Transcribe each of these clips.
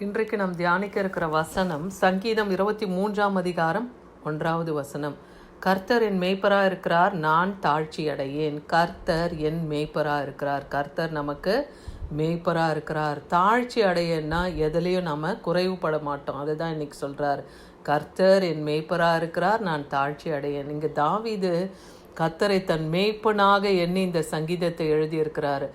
இன்றைக்கு நாம் தியானிக்க இருக்கிற வசனம் சங்கீதம் 23 அதிகாரம் 1வது வசனம். கர்த்தர் என் மேய்ப்பரா இருக்கிறார், நான் தாழ்ச்சி அடையேன். கர்த்தர் என் மேய்ப்பரா இருக்கிறார். கர்த்தர் நமக்கு மேய்ப்பரா இருக்கிறார். தாழ்ச்சி அடையன்னா எதுலேயும் நம்ம குறைவுபட மாட்டோம். அதுதான் இன்னைக்கு சொல்றார். கர்த்தர் என் மேய்ப்பரா இருக்கிறார், நான் தாழ்ச்சி அடையேன். இங்கே தாவீது கர்த்தரை தன் மேய்ப்பனாக எண்ணி இந்த சங்கீதத்தை எழுதியிருக்கிறாரு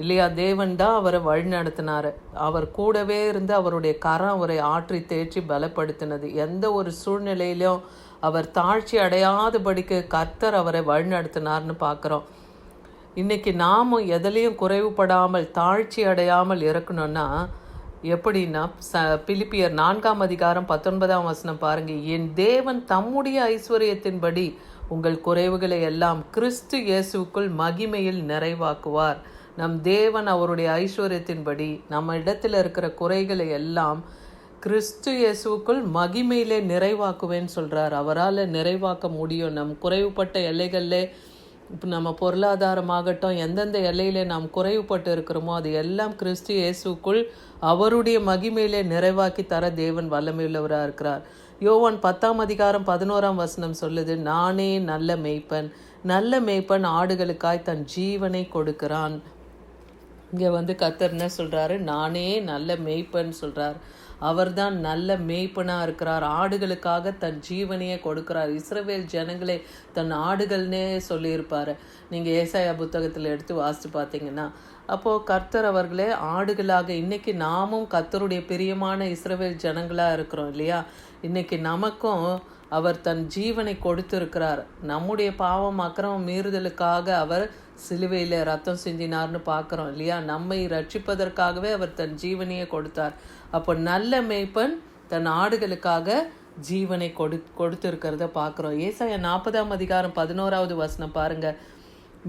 இல்லையா. தேவன் தான் அவரை வழி நடத்தினார். அவர் கூடவே இருந்து அவருடைய கரம் அவரை ஆற்றி தேற்றி பலப்படுத்தினது. எந்த ஒரு சூழ்நிலையிலும் அவர் தாழ்ச்சி அடையாதபடிக்கு கர்த்தர் அவரை வழி நடத்தினார்னு பார்க்குறோம். இன்றைக்கி நாமும் எதுலேயும் குறைவுபடாமல் தாழ்ச்சி அடையாமல் இருக்கணும்னா எப்படின்னா பிலிப்பியர் 4 அதிகாரம் 19 வசனம் பாருங்கள். என் தேவன் தம்முடைய ஐஸ்வர்யத்தின்படி உங்கள் குறைவுகளை எல்லாம் கிறிஸ்து இயேசுக்குள் மகிமையில் நிறைவாக்குவார். நம் தேவன் அவருடைய ஐஸ்வர்யத்தின்படி நம்ம இடத்துல இருக்கிற குறைகளை எல்லாம் கிறிஸ்து இயேசுக்குள் மகிமையிலே நிறைவாக்குவேன்னு சொல்கிறார். அவரால் நிறைவாக்க முடியும். நம் குறைவுபட்ட எல்லைகளில் இப்போ நம்ம பொருளாதாரமாகட்டும் எந்தெந்த எல்லையிலே நாம் குறைவுபட்டு இருக்கிறோமோ அது எல்லாம் கிறிஸ்து இயேசுக்குள் அவருடைய மகிமையிலே நிறைவாக்கி தர தேவன் வல்லமையுள்ளவராக இருக்கிறார். யோவான் 10 அதிகாரம் 11 வசனம் சொல்லுது, நானே நல்ல மேய்ப்பன், நல்ல மேய்ப்பன் ஆடுகளுக்காய் தன் ஜீவனை கொடுக்கிறான். இங்கே கர்த்தர் என்ன சொல்கிறாரு, நானே நல்ல மேய்ப்பன் சொல்கிறார். அவர் தான் நல்ல மேய்ப்பனாக இருக்கிறார். ஆடுகளுக்காக தன் ஜீவனையே கொடுக்கிறார். இஸ்ரவேல் ஜனங்களே தன் ஆடுகள்னே சொல்லியிருப்பார். நீங்கள் ஏசாயா புத்தகத்தில் எடுத்து வாசித்து பார்த்தீங்கன்னா அப்போது கர்த்தர் அவர்களே ஆடுகளாக இன்றைக்கி நாமும் கர்த்தருடைய பிரியமான இஸ்ரவேல் ஜனங்களாக இருக்கிறோம் இல்லையா. இன்றைக்கி நமக்கும் அவர் தன் ஜீவனை கொடுத்திருக்கிறார். நம்முடைய பாவம் அக்கிரமம் மீறுதலுக்காக அவர் சிலுவையில் ரத்தம் சிந்தினார்னு பார்க்குறோம் இல்லையா. நம்மை ரட்சிப்பதற்காகவே அவர் தன் ஜீவனையே கொடுத்தார். அப்போ நல்ல மேய்ப்பன் தன் ஆடுகளுக்காக ஜீவனை கொடுத்திருக்கிறத பார்க்குறோம். ஏசாயா 40 அதிகாரம் 11 வசனம் பாருங்க.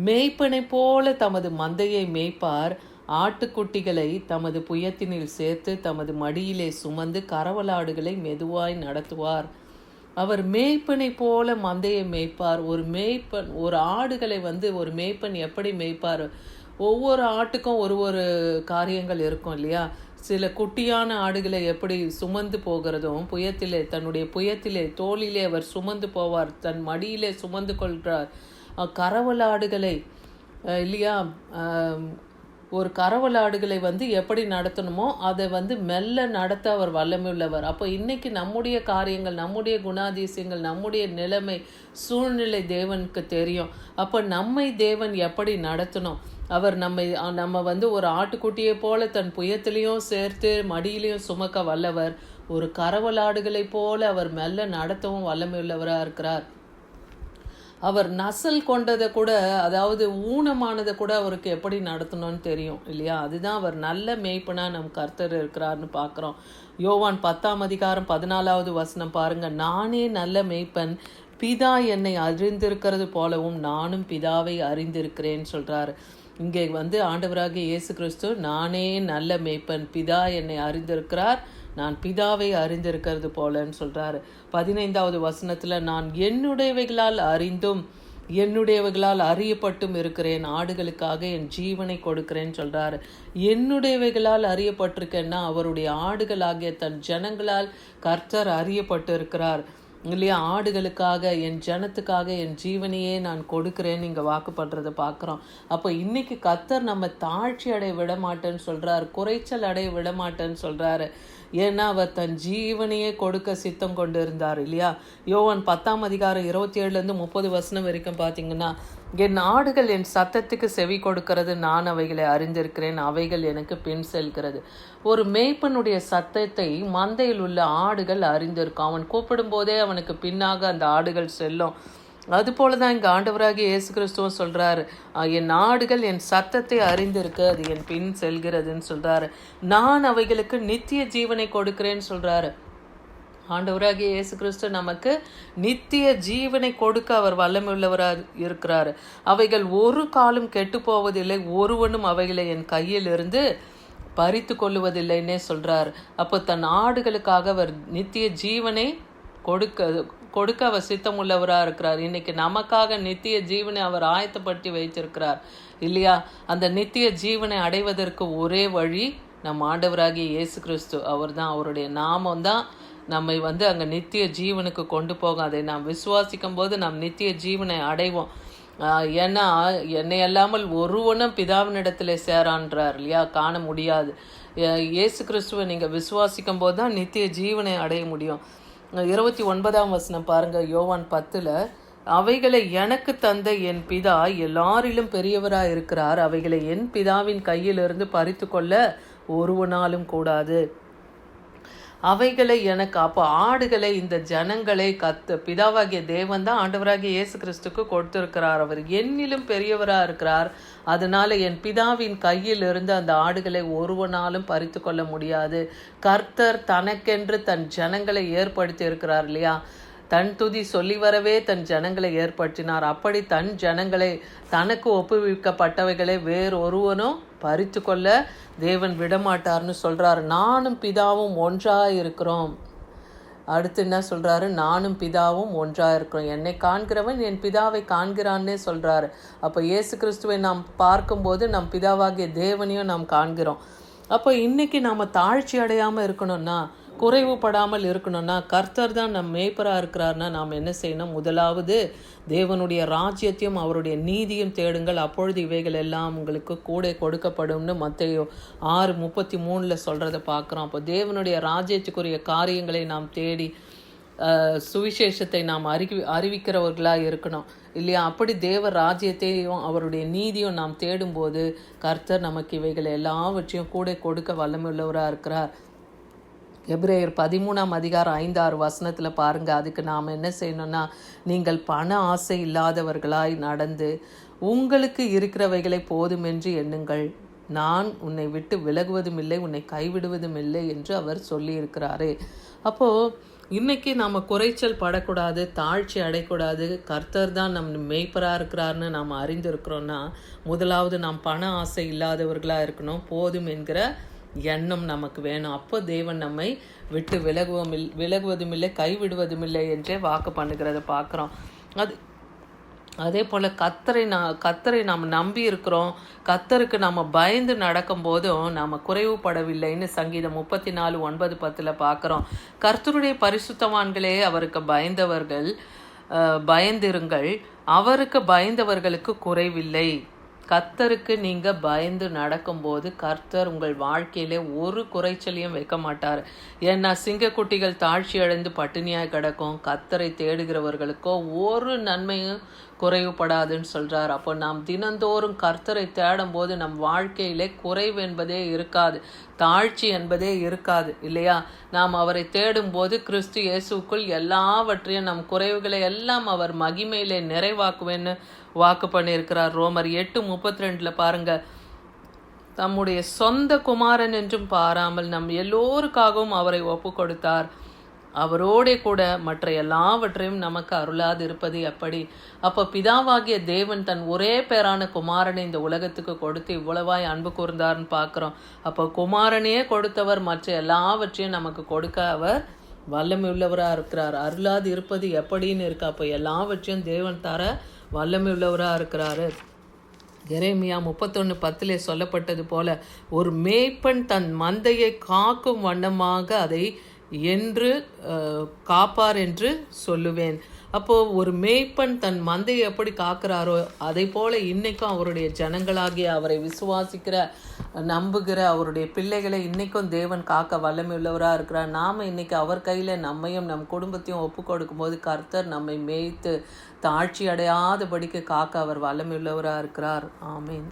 மேய்ப்பனை போல தமது மந்தையை மேய்ப்பார், ஆட்டுக்குட்டிகளை தமது புயத்தினில் சேர்த்து தமது மடியிலே சுமந்து கரவலாடுகளை மெதுவாய் நடத்துவார். அவர் மேய்ப்பனை போல மந்தையை மேய்ப்பார். ஒரு ஆடுகளை ஒரு மேய்ப்பன் எப்படி மேய்ப்பார்? ஒவ்வொரு ஆட்டுக்கும் ஒரு காரியங்கள் இருக்கும் இல்லையா. சில குட்டியான ஆடுகளை எப்படி சுமந்து போகிறதும் தன்னுடைய புயத்திலே தோளிலே அவர் சுமந்து போவார், தன் மடியிலே சுமந்து கொள்கிறார். கரவல் ஆடுகளை இல்லையா, ஒரு கரவல் ஆடுகளை எப்படி நடத்தணுமோ அதை மெல்ல நடத்த அவர் வல்லமையுள்ளவர். அப்போ இன்னைக்கு நம்முடைய காரியங்கள், நம்முடைய குணாதிசயங்கள், நம்முடைய நிலைமை சூழ்நிலை தேவனுக்கு தெரியும். அப்போ நம்மை தேவன் எப்படி நடத்தணும், அவர் நம்ம ஒரு ஆட்டுக்குட்டியை போல தன் புயத்திலையும் சேர்த்து மடியிலையும் சுமக்க வல்லவர். ஒரு கரவல் ஆடுகளை போல அவர் மெல்ல நடத்தவும் வல்லமையுள்ளவராக இருக்கிறார். அவர் நசல் கொண்டதை கூட, அதாவது ஊனமானதை கூட அவருக்கு எப்படி நடத்தணும்னு தெரியும் இல்லையா. அதுதான் அவர் நல்ல மேய்ப்பனாக நம் கர்த்தர் இருக்கிறார்னு பார்க்குறோம். யோவான் 10 அதிகாரம் 14 வசனம் பாருங்க. நானே நல்ல மேய்ப்பன், பிதா என்னை அறிந்திருக்கிறது போலவும் நானும் பிதாவை அறிந்திருக்கிறேன்னு சொல்கிறார். இங்கே ஆண்டவராகிய இயேசு கிறிஸ்து நானே நல்ல மேய்ப்பன், பிதா என்னை அறிந்திருக்கிறார், நான் பிதாவை அறிந்திருக்கிறது போலன்னு சொல்கிறாரு. 15வது வசனத்தில் நான் என்னுடையவைகளால் அறிந்தும் என்னுடையவைகளால் அறியப்பட்டும் இருக்கிறேன், ஆடுகளுக்காக என் ஜீவனை கொடுக்கிறேன்னு சொல்கிறாரு. என்னுடையவைகளால் அறியப்பட்டிருக்கேன்னா அவருடைய ஆடுகளாகிய தன் ஜனங்களால் கர்த்தர் அறியப்பட்டு இருக்கிறார் இல்லையா. ஆடுகளுக்காக என் ஜனத்துக்காக என் ஜீவனையே நான் கொடுக்கிறேன்னு இங்கே வாக்கு பண்ணுறதை பார்க்குறோம். அப்போ இன்னைக்கு கர்த்தர் நம்ம தாழ்ச்சி அடைய விட மாட்டேன்னு சொல்கிறார், குறைச்சல் அடைய விட மாட்டேன்னு சொல்கிறாரு. ஏன்னா அவர் தன் ஜீவனையே கொடுக்க சித்தம் கொண்டு இருந்தார் இல்லையா. யோவான் 10 அதிகாரம் 27-30 வசனம் வரைக்கும் பார்த்தீங்கன்னா, என் ஆடுகள் என் சத்தத்துக்கு செவி கொடுக்கிறது, நான் அவைகளை அறிந்திருக்கிறேன், அவைகள் எனக்கு பின் செல்கிறது. ஒரு மேய்ப்பனுடைய சத்தத்தை மந்தையில் உள்ள ஆடுகள் அறிந்திருக்கும். அவன் கூப்பிடும் போதே அவனுக்கு பின்னாக அந்த ஆடுகள் செல்லும். அதுபோல தான் இங்கே ஆண்டவராகிய இயேசு கிறிஸ்துவும் சொல்கிறாரு, என் ஆடுகள் என் சத்தத்தை அறிந்திருக்கு, அது என் பின் செல்கிறதுன்னு சொல்கிறாரு. நான் அவைகளுக்கு நித்திய ஜீவனை கொடுக்கிறேன்னு சொல்கிறாரு. ஆண்டவராகிய இயேசு கிறிஸ்து நமக்கு நித்திய ஜீவனை கொடுக்க அவர் வல்லமையுள்ளவராக இருக்கிறார். அவைகள் ஒரு காலம் கெட்டு போவதில்லை, ஒருவனும் அவைகளை என் கையில் இருந்து பறித்து கொள்ளுவதில்லைன்னே சொல்கிறார். அப்போ தன் ஆடுகளுக்காக அவர் நித்திய ஜீவனை கொடுக்க அவர் சித்தம் உள்ளவராக இருக்கிறார். இன்னைக்கு நமக்காக நித்திய ஜீவனை அவர் ஆயத்தப்படுத்தி வைத்திருக்கிறார் இல்லையா. அந்த நித்திய ஜீவனை அடைவதற்கு ஒரே வழி நம் ஆண்டவராகிய இயேசு கிறிஸ்து. அவர் தான், அவருடைய நாமம் தான் நம்மை அங்கே நித்திய ஜீவனுக்கு கொண்டு போகும். அதை நாம் விசுவாசிக்கும் போது நாம் நித்திய ஜீவனை அடைவோம். ஏன்னா என்னை அல்லாமல் ஒருவனும் பிதாவினிடத்தில் சேரான்றார் இல்லையா, காண முடியாது. இயேசு கிறிஸ்துவை நீங்கள் விசுவாசிக்கும் போது தான் நித்திய ஜீவனை அடைய முடியும். 29ஆம் வசனம் பாருங்கள், யோவான் 10. அவைகளை எனக்கு தந்த என் பிதா எல்லாரிலும் பெரியவராக இருக்கிறார். அவைகளை என் பிதாவின் கையிலிருந்து பறித்து கொள்ள ஒருவனாலும் கூடாது. அவைகளை எனக்கு, அப்போ ஆடுகளை, இந்த ஜனங்களை பிதாவாகிய தேவன் தான் ஆண்டவராகிய இயேசு கிறிஸ்துக்கு கொடுத்திருக்கிறார். அவர் என்னிலும் பெரியவராக இருக்கிறார். அதனால என் பிதாவின் கையில் இருந்து அந்த ஆடுகளை ஒருவனாலும் பறித்து கொள்ள முடியாது. கர்த்தர் தனக்கென்று தன் ஜனங்களை ஏற்படுத்தி இருக்கிறார் இல்லையா, தன் துதி சொல்லி வரவே தன் ஜனங்களை ஏற்படுத்தினார். அப்படி தன் ஜனங்களை, தனக்கு ஒப்புவிக்கப்பட்டவைகளை வேறொருவனும் பறித்து கொள்ள தேவன் விடமாட்டார்னு சொல்கிறார். நானும் பிதாவும் ஒன்றாக இருக்கிறோம். அடுத்து என்ன சொல்கிறாரு, நானும் பிதாவும் ஒன்றாக இருக்கிறோம். என்னை காண்கிறவன் என் பிதாவை காண்கிறான்னே சொல்கிறாரு. அப்போ இயேசு கிறிஸ்துவை நாம் பார்க்கும்போது நம் பிதாவாகிய தேவனையும் நாம் காண்கிறோம். அப்போ இன்றைக்கி நாம் தாழ்ச்சி அடையாமல் இருக்கணும்னா, குறைவுபடாமல் இருக்கணும்னா, கர்த்தர் தான் நம் மேய்ப்பராக இருக்கிறார்னா நாம் என்ன செய்யணும்? முதலாவது தேவனுடைய ராஜ்யத்தையும் அவருடைய நீதியும் தேடுங்கள், அப்பொழுது இவைகள் எல்லாம் உங்களுக்கு கூட கொடுக்கப்படும்னு மத்தேயு 6:33 சொல்கிறத பார்க்குறோம். அப்போ தேவனுடைய ராஜ்யத்துக்குரிய காரியங்களை நாம் தேடி சுவிசேஷத்தை நாம் அறிவிக்கிறவர்களாக இருக்கணும் இல்லையா. அப்படி தேவ ராஜ்யத்தையும் அவருடைய நீதியும் நாம் தேடும்போது கர்த்தர் நமக்கு இவைகள் எல்லாவற்றையும் கூட கொடுக்க வல்லமையுள்ளவராக இருக்கிறார். எபிரேயர் 13ஆம் அதிகாரம் 5-6 வசனத்தில் பாருங்கள். அதுக்கு நாம் என்ன செய்யணும்னா, நீங்கள் பண ஆசை இல்லாதவர்களாய் நடந்து உங்களுக்கு இருக்கிறவைகளை போதுமென்று எண்ணுங்கள். நான் உன்னை விட்டு விலகுவதும் இல்லை, உன்னை கைவிடுவதும் இல்லை என்று அவர் சொல்லியிருக்கிறாரு. அப்போது இன்றைக்கி நாம் குறைச்சல் படக்கூடாது, தாழ்ச்சி அடையக்கூடாது. கர்த்தர் தான் நம் மேய்ப்பராக இருக்கிறார்னு நாம் அறிந்திருக்கிறோன்னா, முதலாவது நாம் பண ஆசை இல்லாதவர்களாக இருக்கணும். போதும் என்கிற எண்ணம் நமக்கு வேணும். அப்போ தேவன் நம்மை விட்டு விலகுவதும் இல்லை, கைவிடுவதும் இல்லை என்றே வாக்கு பண்ணுகிறத பார்க்குறோம். அதே போல் கர்த்தரை நாம் நம்பி இருக்கிறோம். கர்த்தருக்கு நாம் பயந்து நடக்கும்போதும் நாம் குறைவுபடவில்லைன்னு சங்கீதம் 34:9-10 பார்க்குறோம். கர்த்தருடைய பரிசுத்தவான்களே அவருக்கு பயந்திருங்கள், அவருக்கு பயந்தவர்களுக்கு குறைவில்லை. கர்த்தருக்கு நீங்கள் பயந்து நடக்கும்போது கர்த்தர் உங்கள் வாழ்க்கையிலே ஒரு குறைச்சலையும் வைக்க மாட்டார். ஏன்னா சிங்கக்குட்டிகள் தாழ்ச்சி அடைந்து பட்டினியாய் கிடக்கும், கர்த்தரை தேடுகிறவர்களுக்கோ ஒரு நன்மையும் குறைவுபடாதுன்னு சொல்கிறார். அப்போ நாம் தினந்தோறும் கர்த்தரை தேடும்போது நம் வாழ்க்கையிலே குறைவு என்பதே இருக்காது, தாழ்ச்சி என்பதே இருக்காது இல்லையா. நாம் அவரை தேடும்போது கிறிஸ்து இயேசுக்குள் எல்லாவற்றையும் நம் குறைவுகளை எல்லாம் அவர் மகிமையிலே நிறைவாக்குவேன்னு வாக்கு பண்ணியிருக்கிறார். ரோமர் 8:32 பாருங்க, தம்முடைய சொந்த குமாரன் என்றும் பாராமல் நம் எல்லோருக்காகவும் அவரை ஒப்பு கொடுத்தார். அவரோட கூட மற்ற எல்லாவற்றையும் நமக்கு அருளாது இருப்பது எப்படி? அப்போ பிதாவாகிய தேவன் தன் ஒரே பேரான குமாரனை இந்த உலகத்துக்கு கொடுத்து இவ்வளவாய் அன்பு கூர்ந்தார்னு பார்க்குறோம். அப்போ குமாரனையே கொடுத்தவர் மற்ற எல்லாவற்றையும் நமக்கு கொடுக்க அவர் வல்லமை உள்ளவராக இருக்கிறார். அருளாது இருப்பது எப்படின்னு இருக்கு. அப்போ எல்லாவற்றையும் தேவன் தர வல்லமை உள்ளவராக இருக்கிறாரு. எரேமியா 31:10 சொல்லப்பட்டது போல, ஒரு மேய்ப்பன் தன் மந்தையை காக்கும் வண்ணமாக அதை என்று காப்பார் என்று சொல்லுவேன். அப்போது ஒரு மேய்ப்பன் தன் மந்தையை எப்படி காக்கிறாரோ அதை போல் இன்றைக்கும் அவருடைய ஜனங்களாகிய அவரை விசுவாசிக்கிற நம்புகிற அவருடைய பிள்ளைகளை இன்றைக்கும் தேவன் காக்க வல்லமை உள்ளவராக இருக்கிறார். நாம் இன்றைக்கி அவர் கையில் நம்மையும் நம் குடும்பத்தையும் ஒப்பு கொடுக்கும்போது கர்த்தர் நம்மை மேய்த்து தாழ்ச்சி அடையாதபடிக்கு காக்க அவர் வல்லமை உள்ளவராக இருக்கிறார். ஆமீன்.